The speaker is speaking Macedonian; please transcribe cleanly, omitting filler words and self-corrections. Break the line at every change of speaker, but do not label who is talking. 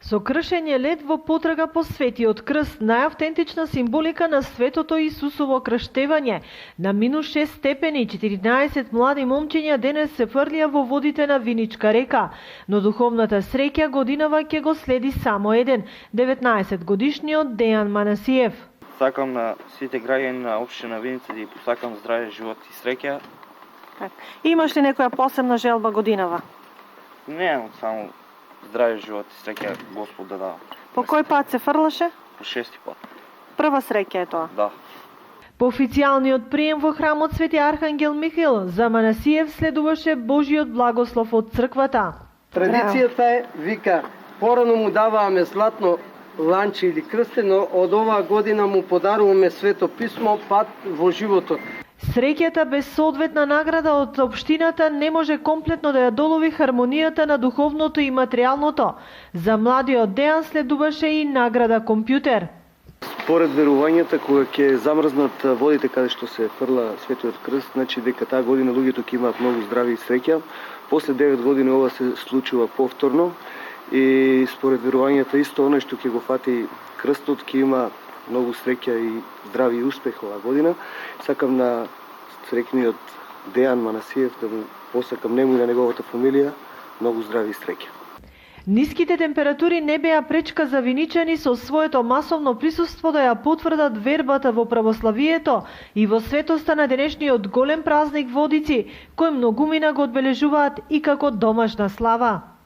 Со кршење лед во потрага по светиот крст, најавтентична символика на светото Исусово крштевање. На минус 6 степени 14 млади момчиња денес се фрлија во водите на Виничка река, но духовната среќа годинава ќе го следи само еден, 19 годишниот Дејан Манасиев.
Сакам на сите граѓани на општина Виница да ја посакам здраве, живот и среќа.
Имаш ли некоја посебна желба годинава?
Не, само здраве, живот и среќа Господ да дава.
По кој пат се фрлаше?
По 6-ти пат.
Прва среќа е тоа?
Да.
По официјалниот прием во храмот Свети Архангел Михаил, за Манасиев следуваше Божиот благослов од црквата.
Традицијата е, вика, порано му давааме златно ланче или крсте, но од оваа година му подаруваме свето писмо, пат во животот.
Среќата без соодветна награда од општината не може комплетно да ја долови хармонијата на духовното и материјалното. За младиот Дејан следуваше и награда компјутер.
Според верувањата, кога ќе замрзнат водите каде што се фрла Светиот крст, значи дека таа година луѓето ќе имаат многу здраве и среќа. После 9 години ова се случува повторно и според верувањата исто оној што ќе го фати крстот ќе има многу среќа и здрави и успех оваа година. Сакам на среќниот Дејан Манасиев да му посакам нему и на неговата фамилија многу здрави и среќа.
Ниските температури не беа пречка за виничани со своето масовно присуство да ја потврдат вербата во православието и во светоста на денешниот голем празник Водици, кој многумина го одбележуваат и како домашна слава.